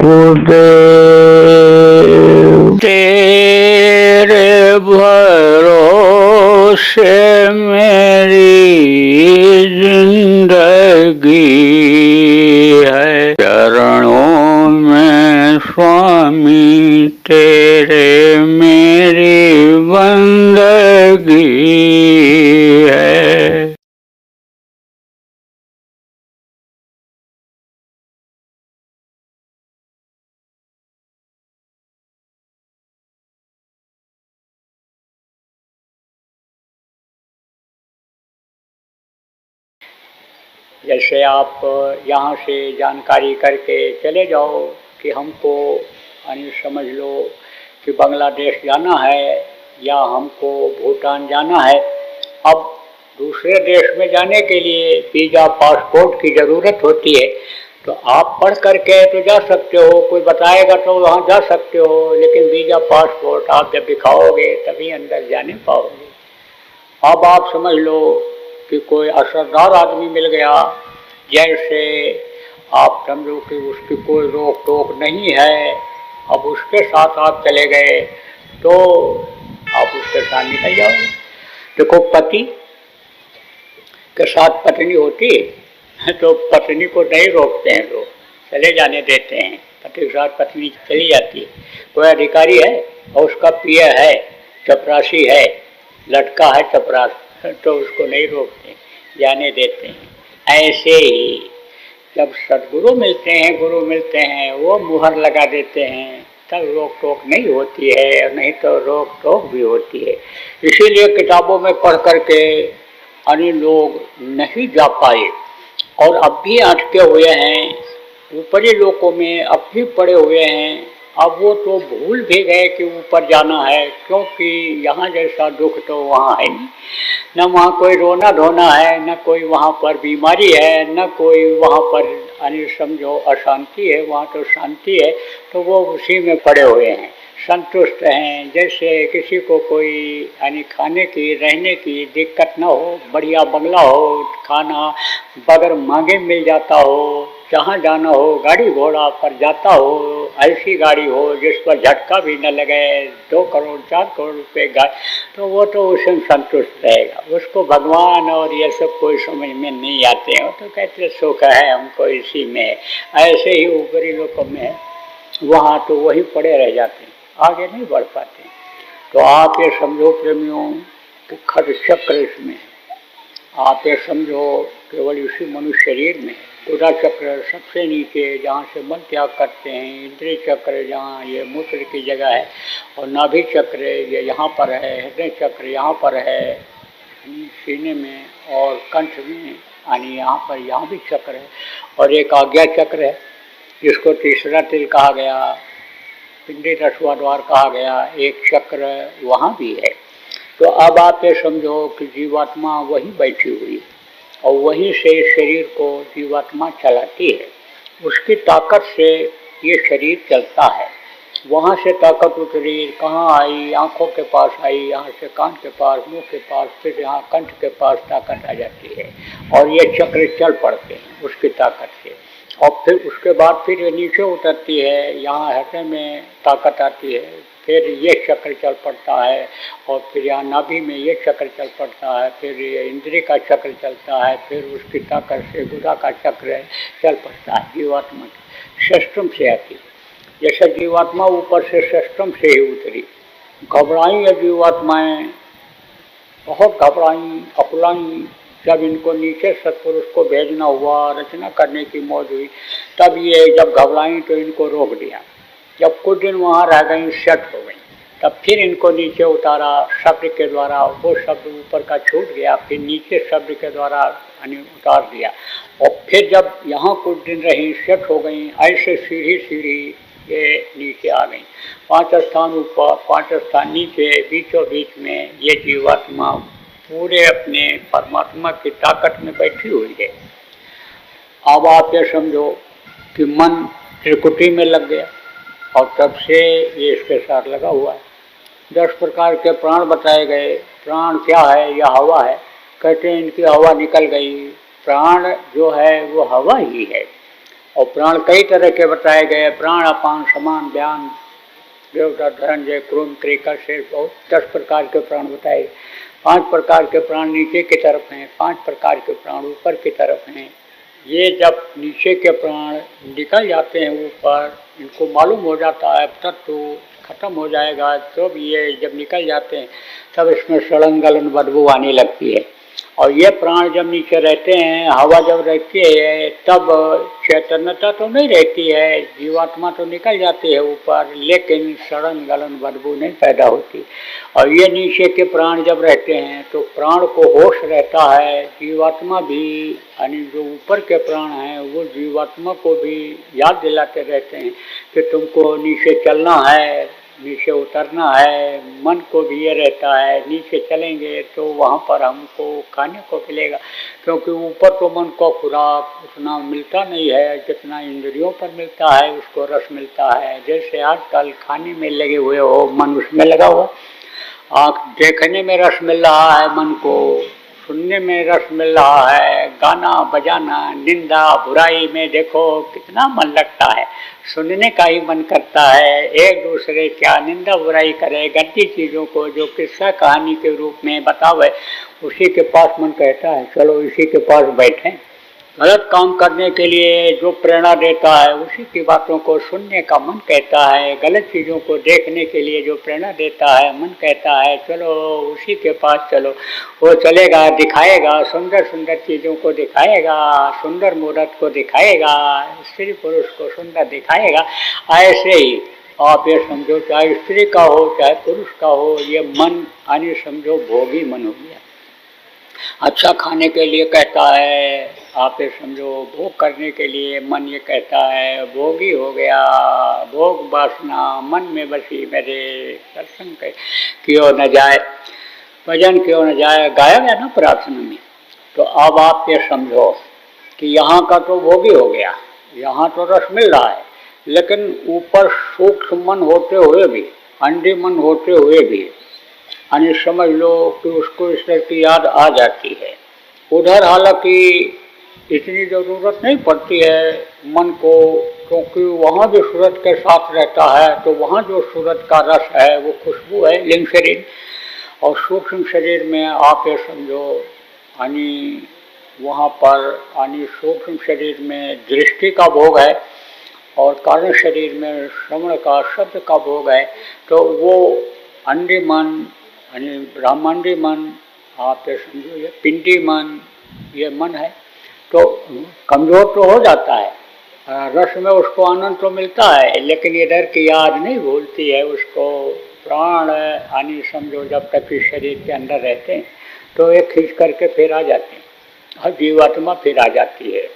गुरुदेव तेरे भरोसे मेरी जिंदगी है, चरणों में स्वामी तेरे मेरी बंदगी है। जैसे आप यहाँ से जानकारी करके चले जाओ कि हमको यानी समझ लो कि बांग्लादेश जाना है या हमको भूटान जाना है। अब दूसरे देश में जाने के लिए वीज़ा पासपोर्ट की ज़रूरत होती है, तो आप पढ़ करके तो जा सकते हो, कोई बताएगा तो वहाँ जा सकते हो, लेकिन वीज़ा पासपोर्ट आप जब दिखाओगे तभी अंदर जाने पाओगे। अब आप समझ लो कि कोई असरदार आदमी मिल गया, जैसे आप समझो कि उसकी कोई रोक टोक नहीं है, अब उसके साथ आप चले गए तो आप उसके साथ निकल जाओगे। देखो, पति के साथ पत्नी होती है तो पत्नी को नहीं रोकते हैं लोग, चले जाने देते हैं। पति के साथ पत्नी चली जाती है। कोई अधिकारी है और उसका पिया है, चपरासी है, लटका है चपरास, तो उसको नहीं रोकते, जाने देते हैं। ऐसे ही जब सदगुरु मिलते हैं, गुरु मिलते हैं, वो मुहर लगा देते हैं, तब रोक टोक नहीं होती है, नहीं तो रोक टोक भी होती है। इसीलिए किताबों में पढ़ करके अन्य लोग नहीं जा पाए और अब भी अटके हुए हैं, ऊपरी लोकों में अब भी पड़े हुए हैं। अब वो तो भूल भी गए कि ऊपर जाना है, क्योंकि यहाँ जैसा दुख तो वहाँ है नहीं, न वहाँ कोई रोना धोना है, न कोई वहाँ पर बीमारी है, न कोई वहाँ पर यानी समझो अशांति है, वहाँ तो शांति है। तो वो उसी में पड़े हुए हैं, संतुष्ट हैं। जैसे किसी को कोई यानी खाने की रहने की दिक्कत न हो, बढ़िया बंगला हो, खाना बगैर मांगे मिल जाता हो, जहाँ जाना हो गाड़ी घोड़ा पर जाता हो, ऐसी गाड़ी हो जिस पर झटका भी न लगे, 2 करोड़ 4 करोड़ रुपए गाड़ी, तो वो तो उसमें संतुष्ट रहेगा। उसको भगवान और ये सब कोई समझ में नहीं आते हैं, तो कहते सुख है हमको इसी में। ऐसे ही ऊपरी लोगों में वहाँ तो वही पड़े रह जाते हैं, आगे नहीं बढ़ पाते। तो आप ये समझो प्रेमियों कि खट चक्र इसमें है। आप ये समझो केवल इसी मनुष्य शरीर में उदा चक्र सबसे नीचे, जहाँ से मन त्याग करते हैं, इंद्रिय चक्र जहाँ ये मूत्र की जगह है, और नाभि चक्र ये यहाँ पर है, हृदय चक्र यहाँ पर है सीने में, और कंठ में यानी यहाँ पर यहाँ भी चक्र है, और एक आज्ञा चक्र है जिसको तीसरा तिल कहा गया, पिंडी दसवां द्वार कहा गया, एक चक्र वहाँ भी है। तो अब आप ये समझो कि जीवात्मा वही बैठी हुई है और वहीं से शरीर को जीवात्मा चलाती है, उसकी ताकत से ये शरीर चलता है। वहाँ से ताकत उतरी कहाँ आई, आँखों के पास आई, यहाँ से कान के पास, मुंह के पास, फिर यहाँ कंठ के पास ताकत आ जाती है, और ये चक्र चल पड़ते हैं उसकी ताकत से। और फिर उसके बाद फिर ये नीचे उतरती है, यहाँ हृदय में ताकत आती है, फिर ये चक्र चल पड़ता है, और फिर यहाँ नाभि में ये चक्र चल पड़ता है, फिर ये इंद्रिय का चक्र चलता है, फिर उसकी ताकत से गुदा का चक्र चल पड़ता है। जीवात्मा षष्ठम से आती है, जैसे जीवात्मा ऊपर से षष्ठम से ही उतरी, घबराई ये जीवात्माएँ, बहुत घबराई अकुलाई। जब इनको नीचे सत्पुरुष को भेजना हुआ, रचना करने की मौज हुई, तब ये जब घबराई तो इनको रोक दिया। जब कुछ दिन वहाँ रह गई, सेट हो गई, तब फिर इनको नीचे उतारा शब्द के द्वारा, वो शब्द ऊपर का छूट गया, फिर नीचे शब्द के द्वारा उतार दिया, और फिर जब यहाँ कुछ दिन रही, सेट हो गई, ऐसे सीढ़ी सीढ़ी ये नीचे आ गई। 5 स्थान ऊपर, 5 स्थान नीचे, बीचों बीच में ये जीवात्मा पूरे अपने परमात्मा की ताकत में बैठी हुई है। अब आप ये समझो कि मन त्रिकुटी में लग गया, और तब से ये इसके साथ लगा हुआ है। 10 प्रकार के प्राण बताए गए। प्राण क्या है? यह हवा है। कहते हैं इनकी हवा निकल गई। प्राण जो है वो हवा ही है, और प्राण कई तरह के बताए गए, प्राण अपान समान व्यान देवता धनंजय क्रोम त्रिकर से बहुत 10 प्रकार के प्राण बताए। 5 प्रकार के प्राण नीचे की तरफ हैं, 5 प्रकार के प्राण ऊपर की तरफ हैं। ये जब नीचे के प्राण निकल जाते हैं ऊपर, इनको मालूम हो जाता है तत्व खत्म हो जाएगा, तो ये जब निकल जाते हैं तब इसमें सड़न गलन बदबू आने लगती है। और ये प्राण जब नीचे रहते हैं, हवा जब रहती है, तब चैतन्यता तो नहीं रहती है, जीवात्मा तो निकल जाती है ऊपर, लेकिन सड़न गलन बदबू नहीं पैदा होती। और ये नीचे के प्राण जब रहते हैं तो प्राण को होश रहता है, जीवात्मा भी यानी जो ऊपर के प्राण हैं वो जीवात्मा को भी याद दिलाते रहते हैं कि तुमको नीचे चलना है, नीचे उतरना है। मन को भी ये रहता है नीचे चलेंगे तो वहाँ पर हमको खाने को मिलेगा, क्योंकि ऊपर तो मन को खुराक उतना मिलता नहीं है जितना इंद्रियों पर मिलता है, उसको रस मिलता है। जैसे आजकल खाने में लगे हुए हो, मन उसमें लगा हुआ, आँख देखने में रस मिल रहा है, मन को सुनने में रस मिल रहा है, गाना बजाना निंदा बुराई में देखो कितना मन लगता है, सुनने का ही मन करता है। एक दूसरे क्या निंदा बुराई करे, गंदी चीज़ों को जो किस्सा कहानी के रूप में बतावे, उसी के पास मन कहता है चलो इसी के पास बैठें। गलत काम करने के लिए जो प्रेरणा देता है उसी की बातों को सुनने का मन कहता है, गलत चीज़ों को देखने के लिए जो प्रेरणा देता है मन कहता है चलो उसी के पास चलो। वो चलेगा, दिखाएगा, सुंदर सुंदर चीज़ों को दिखाएगा, सुंदर मूर्त को दिखाएगा, स्त्री पुरुष को सुंदर दिखाएगा। ऐसे ही आप ये समझो, चाहे स्त्री का हो चाहे पुरुष का हो, ये मन यानी समझो भोगी मन हो गया। अच्छा खाने के लिए कहता है, आप ये समझो भोग करने के लिए मन ये कहता है, भोगी हो गया, भोग वासना मन में बसी मेरे, दर्शन क्यों न जाए, भजन क्यों न जाए, गाया गया ना प्रार्थना में। तो अब आप ये समझो कि यहाँ का तो भोगी हो गया, यहाँ तो रस मिल रहा है, लेकिन ऊपर सूक्ष्म मन होते हुए भी, अंधी मन होते हुए भी यानी समझ लो कि उसको ईश्वर की याद आ जाती है। उधर हालांकि इतनी ज़रूरत नहीं पड़ती है मन को, क्योंकि वहाँ जो सूरत के साथ रहता है तो वहाँ जो सूरत का रस है वो खुशबू है लिंग शरीर, और सूक्ष्म शरीर में आप ये समझो यानी वहाँ पर यानी सूक्ष्म शरीर में दृष्टि का भोग है और कारण शरीर में श्रवण का शब्द का भोग है। तो वो अंडी मन यानी ब्रह्मांडी मन, आप ये समझो ये पिंडी मन, ये मन है तो कमज़ोर तो हो जाता है, रस में उसको आनंद तो मिलता है, लेकिन इधर की याद नहीं भूलती है उसको। प्राण यानी समझो जब तक इस शरीर के अंदर रहते हैं तो ये खींच करके फिर आ जाते हैं, हर जीवात्मा फिर आ जाती है।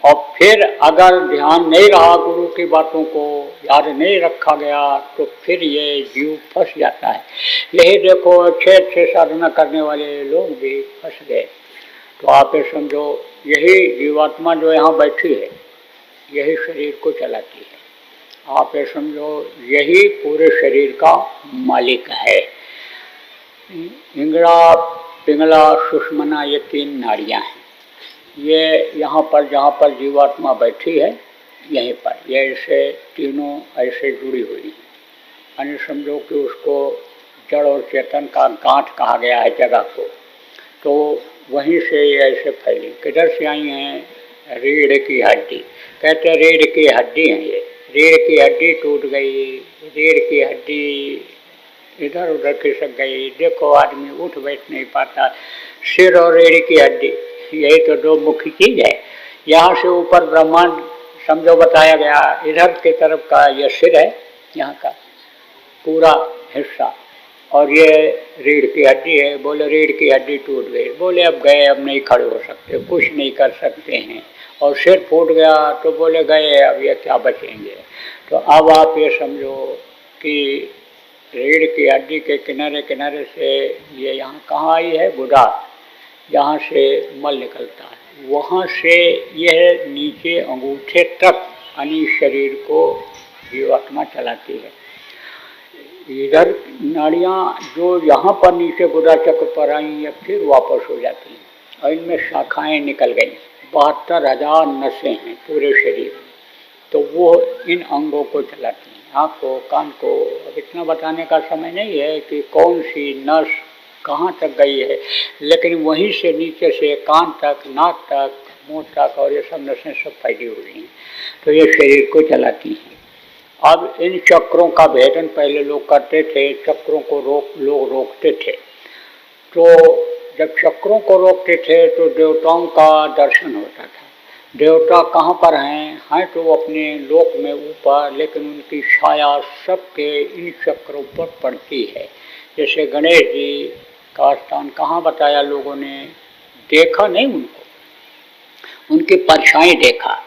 और फिर अगर ध्यान नहीं रहा, गुरु की बातों को याद नहीं रखा गया, तो फिर ये जीव फंस जाता है। यही देखो अच्छे अच्छे साधना करने वाले लोग भी फंस गए। तो आप ये समझो यही जीवात्मा जो यहाँ बैठी है यही शरीर को चलाती है। आप ये समझो यही पूरे शरीर का मालिक है। इंगड़ा पिंगला सुषमना ये 3 नाड़ियाँ हैं, ये यहाँ पर जहाँ पर जीवात्मा बैठी है यहीं पर ये ऐसे तीनों ऐसे जुड़ी हुई हैं। यानी समझो कि उसको जड़ और चेतन का गांठ कहा गया है जगह को, तो वहीं से ये ऐसे फैली। किधर से आई हैं? रीढ़ की हड्डी, कहते हैं रीढ़ की हड्डी है ये, रीढ़ की हड्डी टूट गई, रीढ़ की हड्डी इधर उधर खिसक गई, देखो आदमी उठ बैठ नहीं पाता। सिर और रीढ़ की हड्डी यही तो 2 मुख्य चीज़ है। यहाँ से ऊपर ब्रह्मांड समझो बताया गया, इधर की तरफ का ये सिर है, यहाँ का पूरा हिस्सा, और ये रीढ़ की हड्डी है। बोले रीढ़ की हड्डी टूट गई, बोले अब गए, अब नहीं खड़े हो सकते, कुछ नहीं कर सकते हैं। और सिर फूट गया तो बोले गए, अब ये क्या बचेंगे। तो अब आप ये समझो कि रीढ़ की हड्डी के किनारे किनारे से ये यहाँ कहाँ आई है? गुदा, यहाँ से मल निकलता है, वहाँ से यह नीचे अंगूठे तक यानी शरीर को जीवात्मा चलाती है। इधर नाड़ियाँ जो यहाँ पर नीचे गुदा चक्र पर आई या फिर वापस हो जाती हैं, और इनमें शाखाएं निकल गई। 72,000 नसें हैं पूरे शरीर में, तो वो इन अंगों को चलाती हैं, आँख को, कान को। अब इतना बताने का समय नहीं है कि कौन सी नस कहाँ तक गई है, लेकिन वहीं से नीचे से कान तक, नाक तक, मुंह तक और ये सब नसें सब फैली हुई हैं, तो ये शरीर को चलाती हैं। अब इन चक्रों का भेदन पहले लोग करते थे, चक्रों को लोग रोकते थे। तो जब चक्रों को रोकते थे तो देवताओं का दर्शन होता था। देवता कहाँ पर हैं तो अपने लोक में ऊपर, लेकिन उनकी छाया सबके इन चक्रों पर पड़ती है। जैसे गणेश जी का स्थान कहाँ बताया लोगों ने, देखा नहीं उनको, उनकी परछाई देखा।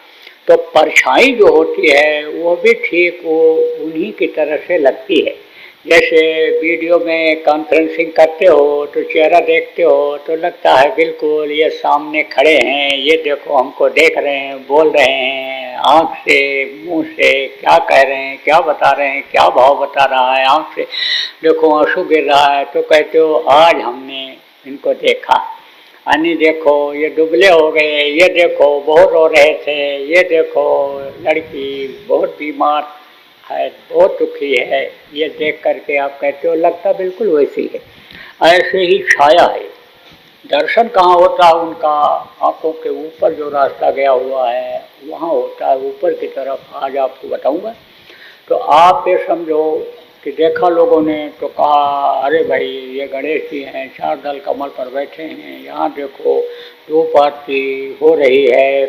तो परछाई जो होती है वो भी ठीक वो उन्हीं की तरह से लगती है। जैसे वीडियो में कॉन्फ्रेंसिंग करते हो तो चेहरा देखते हो तो लगता है बिल्कुल ये सामने खड़े हैं, ये देखो हमको देख रहे हैं, बोल रहे हैं, आँख से मुंह से क्या कह रहे हैं, क्या बता रहे हैं, क्या भाव बता रहा है, आँख से देखो आंसू गिर रहा है तो कहते हो आज हमने इनको देखा। यानी देखो ये दुबले हो गए, ये देखो बहुत रो रहे थे, ये देखो लड़की बहुत बीमार है, बहुत दुखी है, ये देख करके आप कहते हो लगता बिल्कुल वैसी है। ऐसे ही छाया है, दर्शन कहाँ होता है उनका, आंखों के ऊपर जो रास्ता गया हुआ है वहाँ होता है, ऊपर की तरफ आज आपको बताऊंगा। तो आप ये समझो कि देखा लोगों ने तो कहा अरे भाई ये गणेश जी हैं, 4 दल कमल पर बैठे हैं, यहाँ देखो धूप आरती हो रही है,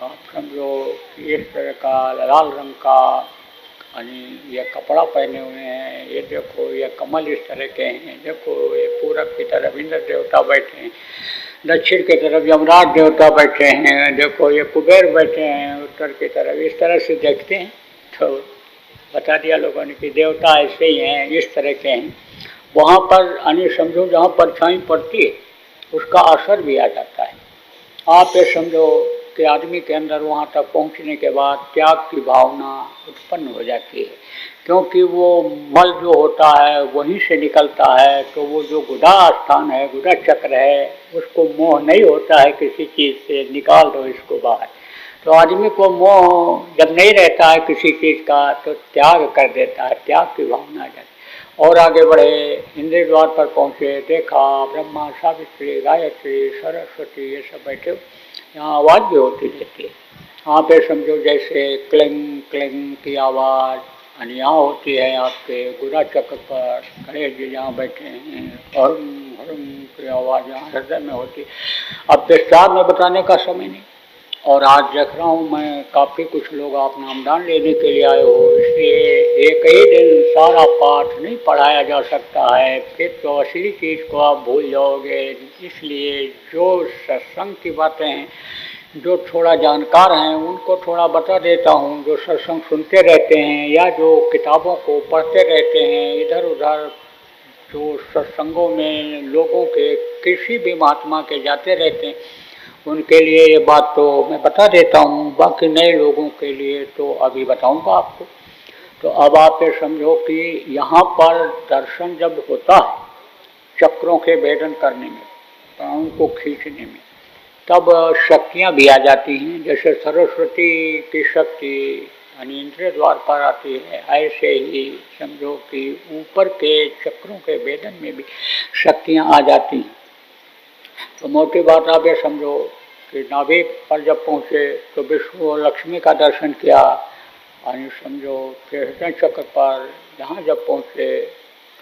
आप समझो इस तरह का लाल रंग का ये कपड़ा पहने हुए हैं, ये देखो ये कमल इस तरह के हैं, देखो ये पूरब की तरफ इंद्र देवता बैठे हैं, दक्षिण की तरफ यमराज देवता बैठे हैं, देखो ये कुबेर बैठे हैं उत्तर की तरफ, इस तरह से देखते हैं। तो बता दिया लोगों ने कि देवता ऐसे ही हैं, इस तरह के हैं। वहाँ पर यानी समझो जहाँ परछाई पड़ती है उसका असर भी आ जाता है। आप ये समझो कि आदमी के अंदर वहाँ तक पहुँचने के बाद त्याग की भावना उत्पन्न हो जाती है, क्योंकि वो मल जो होता है वहीं से निकलता है। तो वो जो गुदा स्थान है, गुदा चक्र है, उसको मोह नहीं होता है किसी चीज़ से, निकाल दो इसको बाहर। तो आदमी को मोह जब नहीं रहता है किसी चीज़ का तो त्याग कर देता है, त्याग की भावना आ जाती है। और आगे बढ़े, इंद्र द्वार पर पहुँचे, देखा ब्रह्मा, सावित्री, गायत्री, सरस्वती ये सब बैठे, यहाँ आवाज़ भी होती रहती है। यहाँ पे समझो जैसे क्लिंग क्लिंग की आवाज़ यहाँ होती है आपके गुदा चक्र पर, गणेश जी यहाँ बैठे हैं, हरम हरम की आवाज़ यहाँ हृदय में होती है। अब विस्तार में बताने का समय नहीं, और आज देख रहा हूँ मैं काफ़ी कुछ लोग आप नामदान लेने के लिए आए हो, इसलिए एक ही दिन सारा पाठ नहीं पढ़ाया जा सकता है, फिर तो असली चीज़ को आप भूल जाओगे। इसलिए जो सत्संग की बातें हैं, जो थोड़ा जानकार हैं उनको थोड़ा बता देता हूँ, जो सत्संग सुनते रहते हैं या जो किताबों को पढ़ते रहते हैं, इधर उधर जो सत्संगों में लोगों के किसी भी महात्मा के जाते रहते हैं, उनके लिए ये बात तो मैं बता देता हूँ, बाकी नए लोगों के लिए तो अभी बताऊँगा आपको। तो अब आप ये समझो कि यहाँ पर दर्शन जब होता है चक्रों के भेदन करने में, प्राणों को खींचने में, तब शक्तियाँ भी आ जाती हैं। जैसे सरस्वती की शक्ति यानी इंद्रिय द्वार पर आती है, ऐसे ही समझो कि ऊपर के चक्रों के भेदन में भी शक्तियाँ आ जाती हैं। तो मोटी बात आप ये समझो कि नाभि पर जब पहुँचे तो विष्णु और लक्ष्मी का दर्शन किया, यानी समझो फिर हृदय चक्र पर यहाँ जब पहुँचे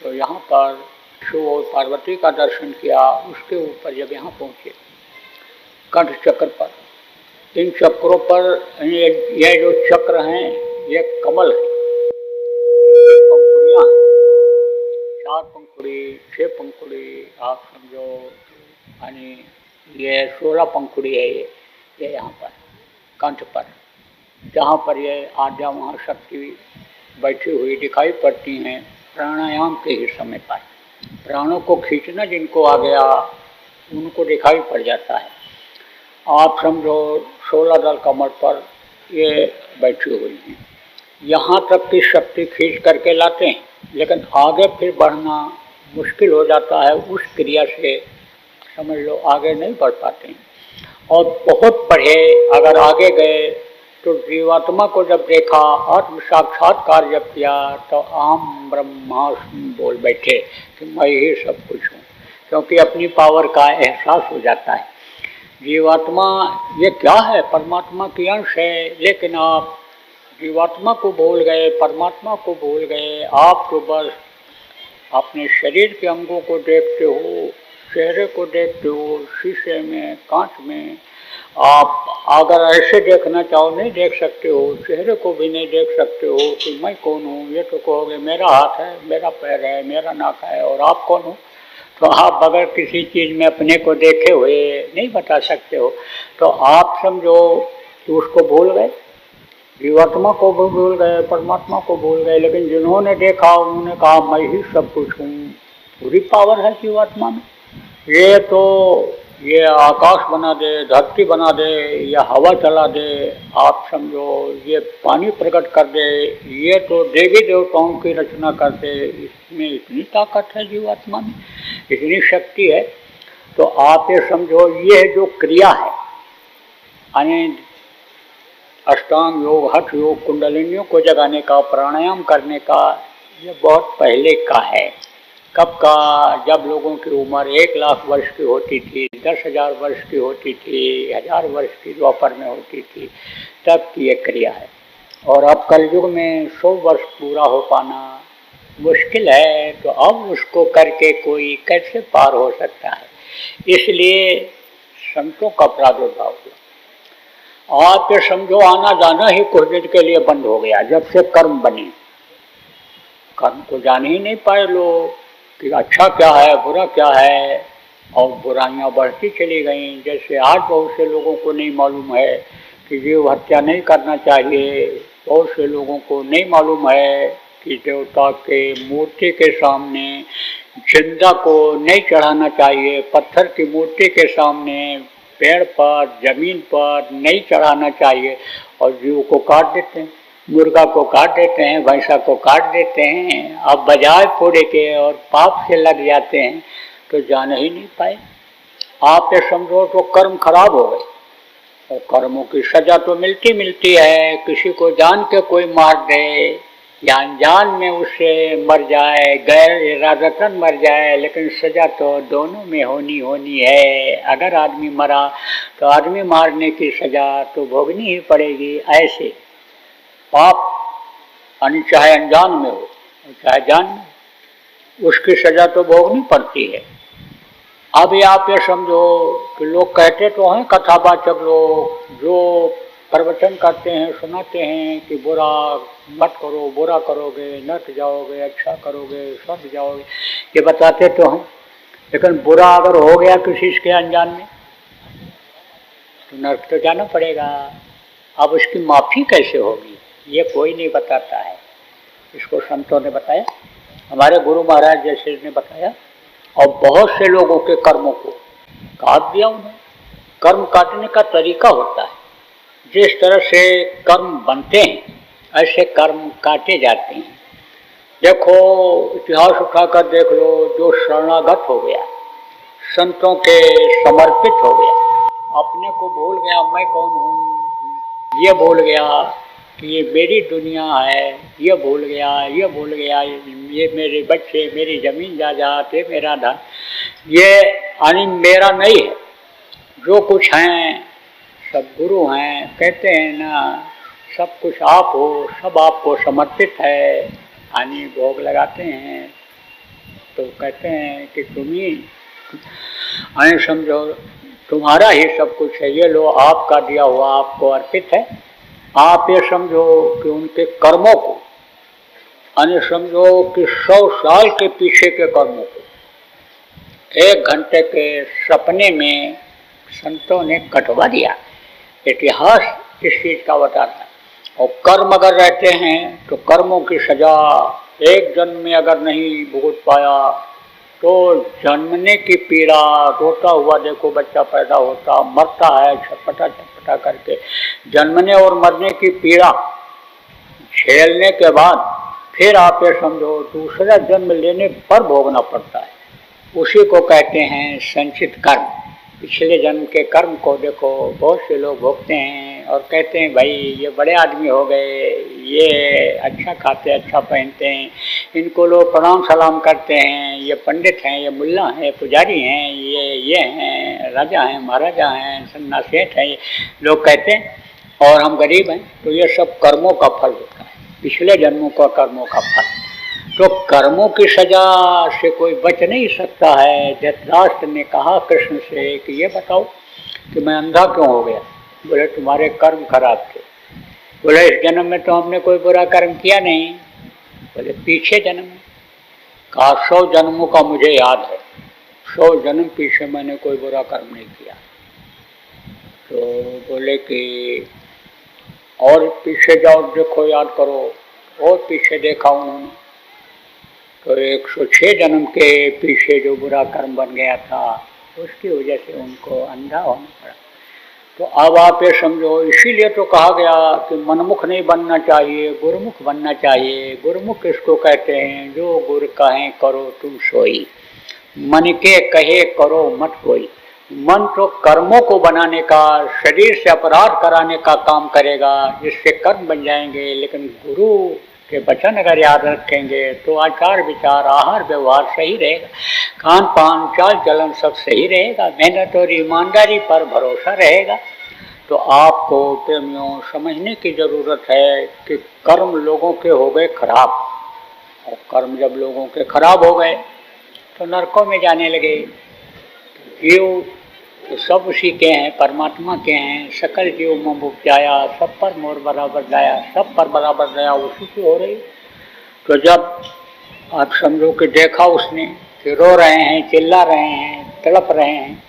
तो यहाँ पर शिव और पार्वती का दर्शन किया। उसके ऊपर जब यहाँ पहुँचे कंठ चक्र पर, इन चक्रों पर ये जो चक्र हैं ये कमल है, पंखुड़ियाँ हैं, 4 पंखुड़ी 6 पंखुड़ी आप समझो, यानी ये 16 पंखुड़ी है ये यहाँ पर कंठ पर, जहाँ पर ये आद्या महाशक्ति बैठी हुई दिखाई पड़ती हैं प्राणायाम के ही समय पर। प्राणों को खींचना जिनको आ गया उनको दिखाई पड़ जाता है। आप समझो 16 दल कमर पर ये बैठी हुई हैं, यहाँ तक की शक्ति खींच करके लाते हैं, लेकिन आगे फिर बढ़ना मुश्किल हो जाता है। उस क्रिया से समझ लो आगे नहीं बढ़ पाते हैं, और बहुत बढ़े अगर आगे गए तो जीवात्मा को जब देखा, आत्म साक्षात्कार जब किया, तो अहम ब्रह्मास्मि बोल बैठे कि मैं ही सब कुछ हूँ, क्योंकि अपनी पावर का एहसास हो जाता है। जीवात्मा ये क्या है? परमात्मा की अंश है, लेकिन आप जीवात्मा को भूल गए, परमात्मा को भूल गए। आप तो बस अपने शरीर के अंगों को देखते हो, चेहरे को देखते हो, शीशे में, कांच में। आप अगर ऐसे देखना चाहो नहीं देख सकते हो, चेहरे को भी नहीं देख सकते हो कि मैं कौन हूँ। ये तो कहोगे मेरा हाथ है, मेरा पैर है, मेरा नाक है, और आप कौन हो? तो आप बगैर किसी चीज़ में अपने को देखे हुए नहीं बता सकते हो। तो आप समझो कि उसको भूल गए, जीवात्मा को भी भूल गए, परमात्मा को भूल गए। लेकिन जिन्होंने देखा उन्होंने कहा मैं ही सब कुछ हूँ। पूरी पावर है जीवात्मा में। ये आकाश बना दे, धरती बना दे, या हवा चला दे, आप समझो ये पानी प्रकट कर दे, ये तो देवी देवताओं की रचना कर दे। इसमें इतनी ताकत है जीवात्मा में, इतनी शक्ति है। तो आप ये समझो ये जो क्रिया है, यानी अष्टांग योग, हठ योग, कुंडलिनियों को जगाने का, प्राणायाम करने का, ये बहुत पहले का है। कब का? जब लोगों की उम्र 1,00,000 वर्ष की होती थी, 10,000 वर्ष की होती थी, 1000 वर्ष की द्वापर में होती थी, तब की ये क्रिया है। और अब कलयुग में 100 वर्ष पूरा हो पाना मुश्किल है। तो अब उसको करके कोई कैसे पार हो सकता है? इसलिए संतों का प्रादुर्भाव हुआ। आप ये समझो आना जाना ही कुछ दिन के लिए बंद हो गया, जब से कर्म बने। कर्म को जान ही नहीं पाए लोग कि अच्छा क्या है, बुरा क्या है, और बुराइयां बढ़ती चली गईं। जैसे आज बहुत से लोगों को नहीं मालूम है कि जीव हत्या नहीं करना चाहिए, बहुत से लोगों को नहीं मालूम है कि देवता के मूर्ति के सामने जिंदा को नहीं चढ़ाना चाहिए, पत्थर की मूर्ति के सामने, पेड़ पर, जमीन पर नहीं चढ़ाना चाहिए, और जीव को काट देते हैं, मुर्गा को काट देते हैं, भैंसा को काट देते हैं। अब बजाय फोड़े के और पाप से लग जाते हैं तो जान ही नहीं पाए। आप ये समझो तो कर्म खराब हो गए, और कर्मों की सजा तो मिलती है। किसी को जान के कोई मार दे या अनजान में उससे मर जाए, गैर इरादतन मर जाए, लेकिन सजा तो दोनों में होनी है। अगर आदमी मरा तो आदमी मारने की सजा तो भोगनी ही पड़ेगी। ऐसे पाप चाहे अनजान में हो चाहे जान में, उसकी सजा तो भोगनी पड़ती है। अब आप ये समझो कि लोग कहते तो हैं, कथावाचक लोग जो प्रवचन करते हैं, सुनाते हैं कि बुरा मत करो, बुरा करोगे नर्क जाओगे, अच्छा करोगे स्वर्ग जाओगे, ये बताते तो हैं। लेकिन बुरा अगर हो गया किसी के अनजान में तो नर्क तो जाना पड़ेगा। अब उसकी माफ़ी कैसे होगी ये कोई नहीं बताता है। इसको संतों ने बताया, हमारे गुरु महाराज जैसे ने बताया, और बहुत से लोगों के कर्मों को काट दिया उन्होंने। कर्म काटने का तरीका होता है, जिस तरह से कर्म बनते हैं ऐसे कर्म काटे जाते हैं। देखो इतिहास उठाकर देख लो, जो शरणागत हो गया, संतों के समर्पित हो गया, अपने को भूल गया मैं कौन हूँ, ये भूल गया कि ये मेरी दुनिया है, ये भूल गया ये मेरे बच्चे, मेरी ज़मीन जायदाद, ये मेरा धन, ये यानी मेरा नहीं है। जो कुछ हैं सब गुरु हैं, कहते हैं ना सब कुछ आप हो, सब आपको समर्पित है, यानी भोग लगाते हैं तो कहते हैं कि तुम ही यानी समझो तुम्हारा ही सब कुछ है, ये लो आपका दिया हुआ आपको अर्पित है। आप ये समझो कि उनके कर्मों को, यानी समझो कि 100 साल के पीछे के कर्मों को 1 घंटे के सपने में संतों ने कटवा दिया। इतिहास इस चीज का बता रहा है। और कर्म अगर रहते हैं तो कर्मों की सजा एक जन्म में अगर नहीं भुगत पाया तो जन्मने की पीड़ा, रोता हुआ देखो बच्चा पैदा होता मरता है छटपटा करके, जन्मने और मरने की पीड़ा झेलने के बाद फिर आप ये समझो दूसरा जन्म लेने पर भोगना पड़ता है। उसी को कहते हैं संचित कर्म। पिछले जन्म के कर्म को देखो बहुत से लोग भोगते हैं और कहते हैं भाई ये बड़े आदमी हो गए, ये अच्छा खाते अच्छा पहनते हैं, इनको लोग प्रणाम सलाम करते हैं, ये पंडित हैं, ये मुल्ला हैं, पुजारी हैं, ये हैं, राजा हैं, महाराजा हैं, सन्ना सेठ हैं, लोग कहते हैं, और हम गरीब हैं। तो ये सब कर्मों का फल होता है, पिछले जन्मों का कर्मों का फल। तो कर्मों की सजा से कोई बच नहीं सकता है। धृतराष्ट्र ने कहा कृष्ण से कि ये बताओ कि मैं अंधा क्यों हो गया? बोले तुम्हारे कर्म खराब थे। बोले इस जन्म में तो हमने कोई बुरा कर्म किया नहीं। बोले पीछे जन्म में? कहा 100 जन्मों का मुझे याद है, 100 जन्म पीछे मैंने कोई बुरा कर्म नहीं किया। तो बोले कि और पीछे जाओ देखो, याद करो। और पीछे देखा उन्होंने तो 106 जन्म के पीछे जो बुरा कर्म बन गया था उसकी वजह से उनको अंधा होना पड़ा। तो अब आप ये समझो, इसीलिए तो कहा गया कि मनमुख नहीं बनना चाहिए, गुरुमुख बनना चाहिए। गुरुमुख किसको कहते हैं? जो गुरु कहें करो तुम सोई, मन के कहे करो मत कोई। मन तो कर्मों को बनाने का, शरीर से अपराध कराने का काम करेगा, जिससे कर्म बन जाएंगे। लेकिन गुरु के वचन अगर याद रखेंगे तो आचार विचार आहार व्यवहार सही रहेगा, खान पान चाल चलन सब सही रहेगा, मेहनत और ईमानदारी पर भरोसा रहेगा। तो आपको प्रेमियों समझने की ज़रूरत है कि कर्म लोगों के हो गए खराब, और कर्म जब लोगों के खराब हो गए तो नरकों में जाने लगे। जीव तो सब उसी के हैं, परमात्मा के हैं। सकल जीव मोह उपजाया, सब पर मोर बराबर दया, सब पर बराबर दया उसी की हो रही। तो जब आप समझो कि देखा उसने कि रो रहे हैं, चिल्ला रहे हैं, तड़प रहे हैं,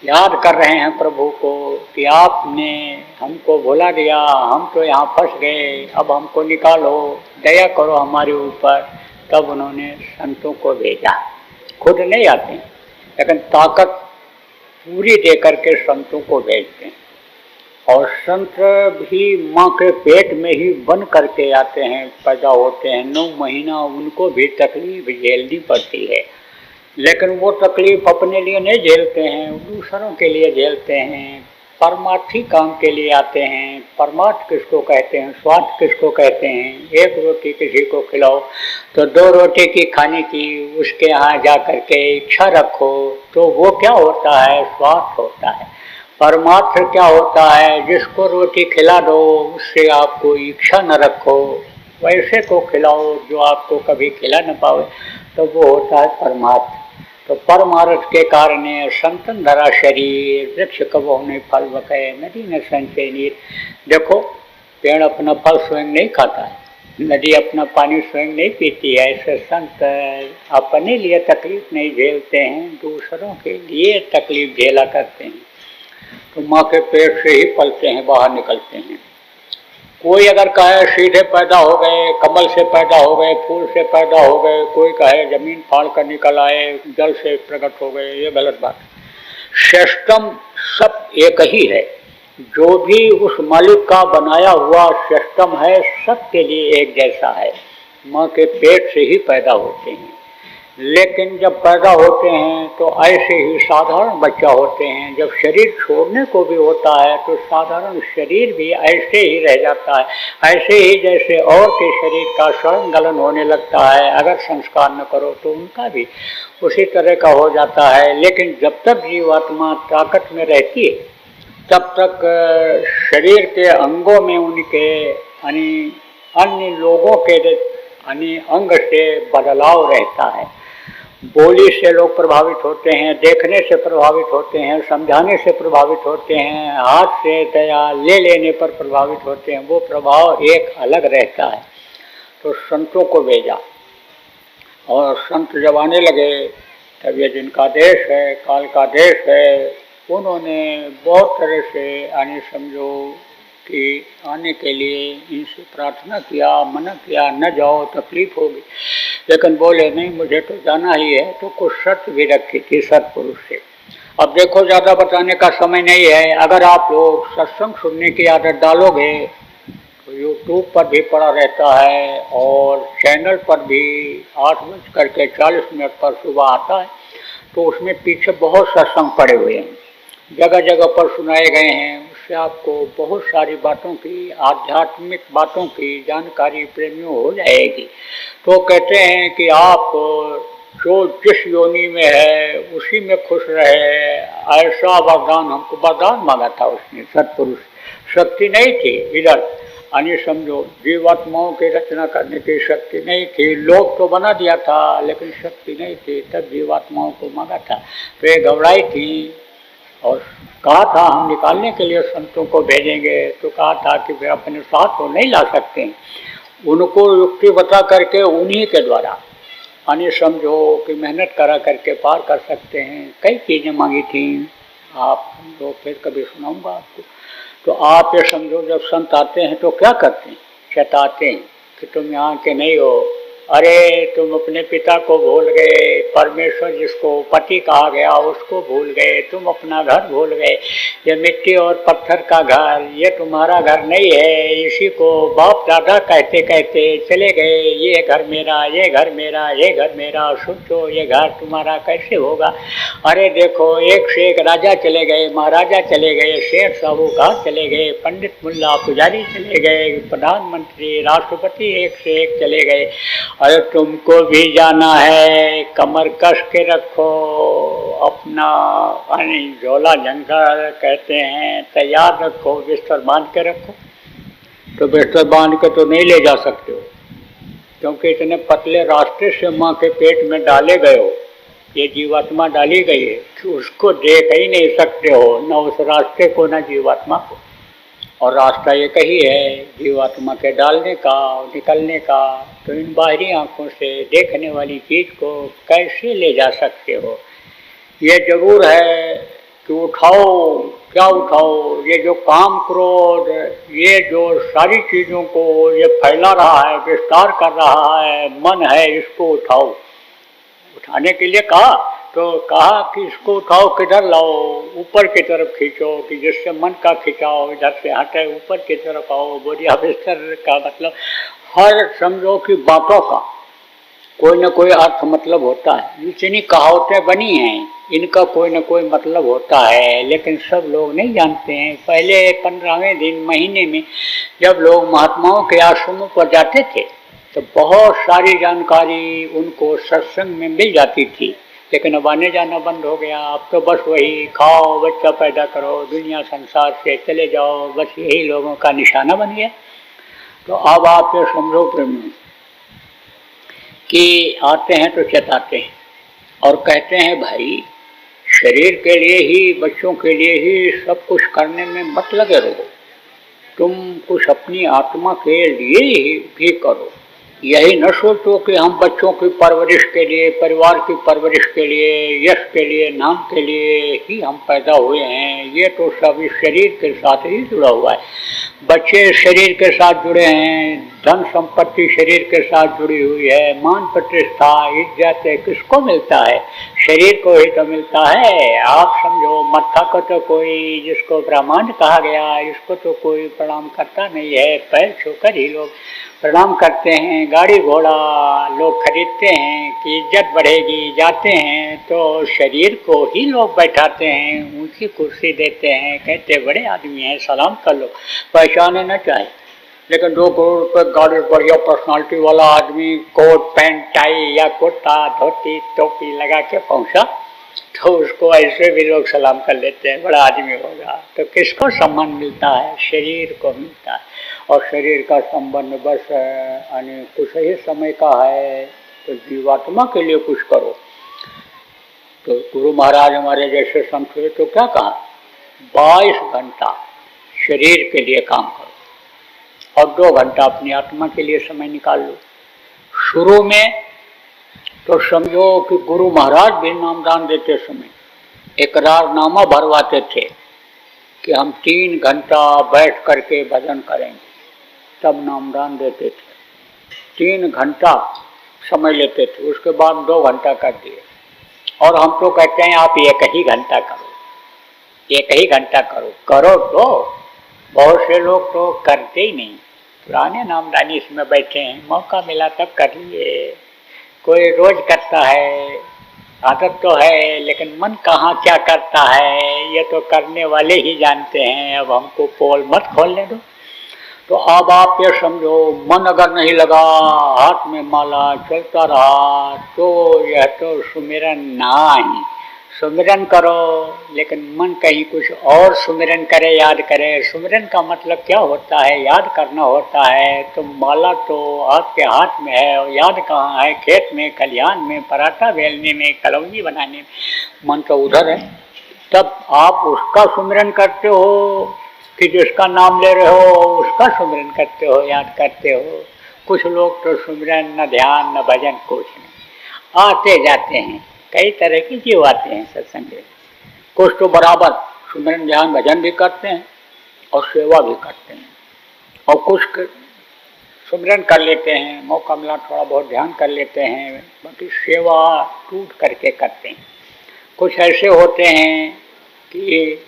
याद कर रहे हैं प्रभु को कि आपने हमको भुला दिया, हम तो यहाँ फंस गए, अब हमको निकालो, दया करो हमारे ऊपर। तब उन्होंने संतों को भेजा। खुद नहीं आते लेकिन ताकत पूरी दे करके संतों को भेजते हैं। और संत भी माँ के पेट में ही बन करके आते हैं, पैदा होते हैं। 9 महीना उनको भी तकलीफ झेलनी पड़ती है, लेकिन वो तकलीफ अपने लिए नहीं झेलते हैं, दूसरों के लिए झेलते हैं। परमार्थी काम के लिए आते हैं। परमार्थ किसको कहते हैं? स्वार्थ किसको कहते हैं? एक रोटी किसी को खिलाओ तो 2 रोटी की खाने की उसके यहाँ जा करके इच्छा रखो तो वो क्या होता है? स्वार्थ होता है। परमार्थ क्या होता है? जिसको रोटी खिला दो उससे आपको इच्छा न रखो, वैसे को खिलाओ जो आपको कभी खिला न पावे, तो वो होता है परमार्थ। तो परमार्थ के कारण संतन धरा शरीर, वृक्ष कबो ने फल बके, नदी न संचय नीर। देखो पेड़ अपना फल स्वयं नहीं खाता है, नदी अपना पानी स्वयं नहीं पीती है। ऐसे संत अपने लिए तकलीफ नहीं झेलते हैं, दूसरों के लिए तकलीफ झेला करते हैं। तो माँ के पेट से ही पलते हैं, बाहर निकलते हैं। कोई अगर कहे सीधे पैदा हो गए, कमल से पैदा हो गए, फूल से पैदा हो गए, कोई कहे जमीन फाड़ कर निकल आए, जल से प्रकट हो गए, ये गलत बात है। सिस्टम सब एक ही है, जो भी उस मालिक का बनाया हुआ सिस्टम है सबके लिए एक जैसा है। माँ के पेट से ही पैदा होते हैं, लेकिन जब पैदा होते हैं तो ऐसे ही साधारण बच्चा होते हैं। जब शरीर छोड़ने को भी होता है तो साधारण शरीर भी ऐसे ही रह जाता है। ऐसे ही जैसे और के शरीर का सड़न गलन होने लगता है, अगर संस्कार न करो तो उनका भी उसी तरह का हो जाता है। लेकिन जब तक जीवात्मा ताकत में रहती है तब तक शरीर के अंगों में उनके अन्य लोगों के अंग से बदलाव रहता है। बोली से लोग प्रभावित होते हैं, देखने से प्रभावित होते हैं, समझाने से प्रभावित होते हैं, हाथ से दया ले लेने पर प्रभावित होते हैं। वो प्रभाव एक अलग रहता है। तो संतों को भेजा और संत जब आने लगे तब ये जिनका देश है, काल का देश है, उन्होंने बहुत तरह से समझो कि आने के लिए इनसे प्रार्थना किया, मना किया, न जाओ तकलीफ होगी, लेकिन बोले नहीं मुझे तो जाना ही है। तो कुछ शर्त भी रखी थी सत्पुरुष से। अब देखो ज़्यादा बताने का समय नहीं है। अगर आप लोग सत्संग सुनने की आदत डालोगे तो यूट्यूब पर भी पड़ा रहता है और चैनल पर भी 8:40 पर सुबह आता है। तो उसमें पीछे बहुत सत्संग पड़े हुए हैं, जगह जगह पर सुनाए गए हैं। उससे आपको बहुत सारी बातों की, आध्यात्मिक बातों की जानकारी प्रेमियों हो जाएगी। तो कहते हैं कि आप जो जिस योनि में है उसी में खुश रहे, ऐसा वरदान हमको, वरदान मांगा था उसने सत्पुरुष। शक्ति नहीं थी इधर, यानी समझो जीवात्माओं की रचना करने की शक्ति नहीं थी। लोग तो बना दिया था लेकिन शक्ति नहीं थी, तब जीवात्माओं को मांगा था। तो ये घबराई थी और कहा था हम निकालने के लिए संतों को भेजेंगे। तो कहा था कि फिर अपने साथ तो नहीं ला सकते, उनको युक्ति बता करके उन्हीं के द्वारा, यानी समझो कि मेहनत करा करके पार कर सकते हैं। कई चीज़ें मांगी थी, आप समझो फिर कभी सुनाऊंगा आपको। तो आप ये समझो जब संत आते हैं तो क्या करते हैं, चेताते हैं कि तुम यहाँ के नहीं हो, अरे तुम अपने पिता को भूल गए, परमेश्वर जिसको पति कहा गया उसको भूल गए, तुम अपना घर भूल गए। ये मिट्टी और पत्थर का घर ये तुम्हारा घर नहीं है, इसी को बाप दादा कहते कहते चले गए, ये घर मेरा, ये घर मेरा, ये घर मेरा। सोचो ये घर तुम्हारा कैसे होगा। अरे देखो एक से एक राजा चले गए, महाराजा चले गए, शेर साहूकार चले गए, पंडित मुल्ला पुजारी चले गए, प्रधानमंत्री राष्ट्रपति एक से एक चले गए। अरे तुमको भी जाना है, कमर कस के रखो, अपना झोला जंगल कहते हैं तैयार रखो, बिस्तर बांध के रखो। तो बिस्तर बांध के तो नहीं ले जा सकते हो, क्योंकि इतने पतले रास्ते से माँ के पेट में डाले गए हो, ये जीवात्मा डाली गई है कि उसको देख ही नहीं सकते हो, न उस रास्ते को न जीवात्मा को। और रास्ता एक ही है जीवात्मा के डालने का और निकलने का। तो इन बाहरी आंखों से देखने वाली चीज़ को कैसे ले जा सकते हो। ये जरूर है कि उठाओ, क्या उठाओ, ये जो काम क्रोध, ये जो सारी चीज़ों को ये फैला रहा है, विस्तार कर रहा है, मन है, इसको उठाओ। उठाने के लिए कहा तो कहा कि इसको उठाओ, किधर लाओ, ऊपर की तरफ खींचो, कि जिससे मन का खिंचाओ इधर से हटे, ऊपर की तरफ आओ। बोरिया बिस्तर का मतलब हर समझो कि बातों का कोई न कोई अर्थ मतलब होता है। इतनी कहावतें बनी हैं, इनका कोई न कोई मतलब होता है, लेकिन सब लोग नहीं जानते हैं। पहले 15वें दिन महीने में जब लोग महात्माओं के आश्रमों पर जाते थे तो बहुत सारी जानकारी उनको सत्संग में मिल जाती थी, लेकिन अब आने जाना बंद हो गया। अब तो बस वही खाओ, बच्चा पैदा करो, दुनिया संसार से चले जाओ, बस यही लोगों का निशाना बन गया। तो अब आप ये समझो प्रेमी कि आते हैं तो चेताते हैं और कहते हैं भाई शरीर के लिए ही, बच्चों के लिए ही सब कुछ करने में मत लगे रहो, तुम कुछ अपनी आत्मा के लिए ही भी करो। यही न सोचो कि हम बच्चों की परवरिश के लिए, परिवार की परवरिश के लिए, यश के लिए, नाम के लिए ही हम पैदा हुए हैं। ये तो सब इस शरीर के साथ ही जुड़ा हुआ है। बच्चे शरीर के साथ जुड़े हैं, धन संपत्ति शरीर के साथ जुड़ी हुई है, मान प्रतिष्ठा इज्जत किसको मिलता है, शरीर को ही तो मिलता है। आप समझो मत्था को तो कोई, जिसको ब्रह्मांड कहा गया, इसको तो कोई प्रणाम करता नहीं है। पैर छूकर ही लोग प्रणाम करते हैं। गाड़ी घोड़ा लोग खरीदते हैं कि इज्जत बढ़ेगी, जाते हैं तो शरीर को ही लोग बैठाते हैं, ऊंची कुर्सी देते हैं, कहते बड़े आदमी हैं, सलाम कर लो, पहचाने न चाहे। लेकिन 2 करोड़ रुपये गाड़ी, बढ़िया पर्सनालिटी वाला आदमी, कोट पैंट टाई या कुर्ता धोती टोपी लगा के पहुंचा तो उसको ऐसे भी लोग सलाम कर लेते हैं, बड़ा आदमी होगा। तो किसको सम्मान मिलता है, शरीर को मिलता है। और शरीर का संबंध बस यानी कुछ ही समय का है, तो जीवात्मा के लिए कुछ करो। तो गुरु महाराज हमारे जैसे संत हुए तो क्या कहा, 22 घंटा शरीर के लिए काम करो और 2 घंटा अपनी आत्मा के लिए समय निकाल लो। शुरू में तो समझो कि गुरु महाराज भी नामदान देते समय इकरारनामा भरवाते थे कि हम 3 घंटा बैठ करके भजन करेंगे, तब नामदान देते थे। 3 घंटा समय लेते थे, उसके बाद 2 घंटा कर दिए। और हम तो कहते हैं आप 1 ही घंटा करो, 1 ही घंटा करो। करो तो बहुत से लोग तो करते ही नहीं, पुराने नामदानी इसमें बैठे हैं, मौका मिला तब कर लिए। कोई रोज करता है, आदत तो है, लेकिन मन कहाँ क्या करता है ये तो करने वाले ही जानते हैं। अब हमको पोल मत खोलने दो। तो अब आप ये समझो, मन अगर नहीं लगा, हाथ में माला चलता रहा, तो यह तो सुमिरन नहीं। सुमिरन करो, लेकिन मन कहीं कुछ और सुमिरन करे, याद करे। सुमिरन का मतलब क्या होता है? याद करना होता है। तो माला तो आपके हाथ में है, और याद कहाँ है? खेत में, खलिहान में, पराठा बेलने में, कलौंजी बनाने में। मन तो उधर है। तब आप उसका सुमिरन करते हो कि जिसका नाम ले रहे हो उसका सुमिरन करते हो, याद करते हो। कुछ लोग तो सुमिरन न ध्यान न भजन कुछ नहीं, आते जाते हैं। कई तरह की जीव आते हैं सत्संग में। कुछ तो बराबर सुमिरन ध्यान भजन भी करते हैं और सेवा भी करते हैं, और कुछ सुमिरन कर लेते हैं, मौका मिला थोड़ा बहुत ध्यान कर लेते हैं, बाकी सेवा टूट करके करते हैं। कुछ ऐसे होते हैं कि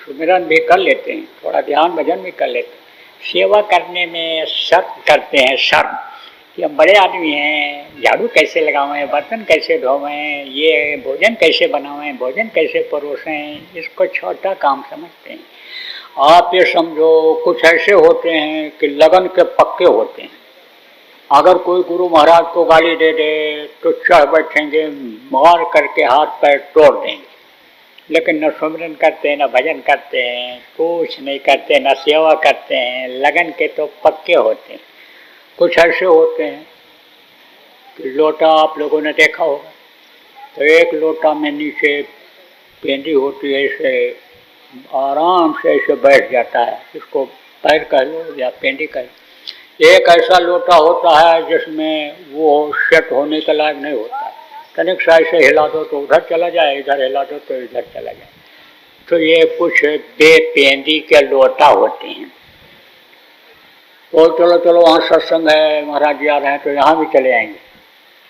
सुमिरन भी कर लेते हैं, थोड़ा ध्यान भजन भी कर लेते हैं, सेवा करने में शर्म करते हैं। शर्म कि हम बड़े आदमी हैं, झाड़ू कैसे लगावें, बर्तन कैसे धोवें, ये भोजन कैसे बनावें, भोजन कैसे परोसें, इसको छोटा काम समझते हैं। आप ये समझो, कुछ ऐसे होते हैं कि लगन के पक्के होते हैं। अगर कोई गुरु महाराज को गाली दे दे तो चढ़ बैठेंगे, मार करके हाथ पैर तोड़ देंगे। लेकिन न सुमिरन करते हैं, न भजन करते हैं, कुछ नहीं करते, न सेवा करते हैं। लगन के तो पक्के होते हैं। कुछ ऐसे होते हैं कि लोटा आप लोगों ने देखा होगा, तो एक लोटा में नीचे पेंदी होती है, इसे आराम से ऐसे बैठ जाता है, इसको पैर कह लो या पेंदी कह लो। एक ऐसा लोटा होता है जिसमें वो सेट होने के लायक नहीं होता है। तनिक सा ऐसे हिला दो तो उधर चला जाए, इधर हिला दो तो इधर चला जाए। तो ये कुछ बेपेंदी के लोटा होते हैं। तो चलो चलो वहाँ सत्संग है, महाराज जी आ रहे हैं तो यहाँ भी चले आएंगे।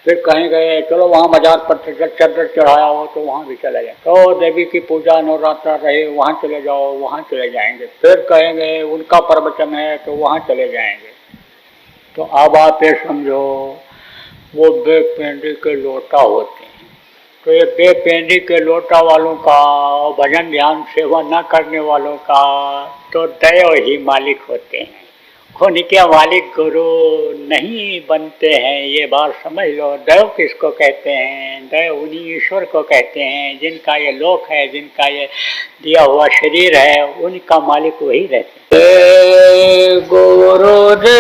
फिर कहीं गए, चलो वहाँ बाजार पर चद्दर चढ़ाया हो तो वहाँ भी चले जाए। तो देवी की पूजा नवरात्रा रहे, वहाँ चले जाओ, वहाँ चले जाएंगे। फिर कहेंगे उनका प्रवचन है तो वहाँ चले जाएंगे। तो अब आप ये समझो, वो बेपेंदी के लोटा होते हैं। तो ये बेपेंदी के लोटा वालों का, भजन ध्यान सेवा न करने वालों का तो दैव ही मालिक होते हैं। उनके मालिक गुरु नहीं बनते हैं, ये बात समझ लो। दैव किसको कहते हैं? दैव उन्हीं ईश्वर को कहते हैं जिनका ये लोक है, जिनका ये दिया हुआ शरीर है, उनका मालिक वही रहते हैं। गुरुदेव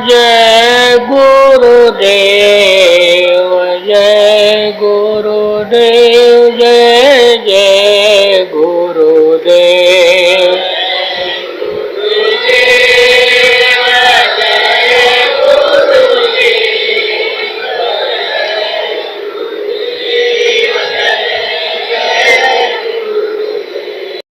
जय गुरुदेव, जय गुरुदेव।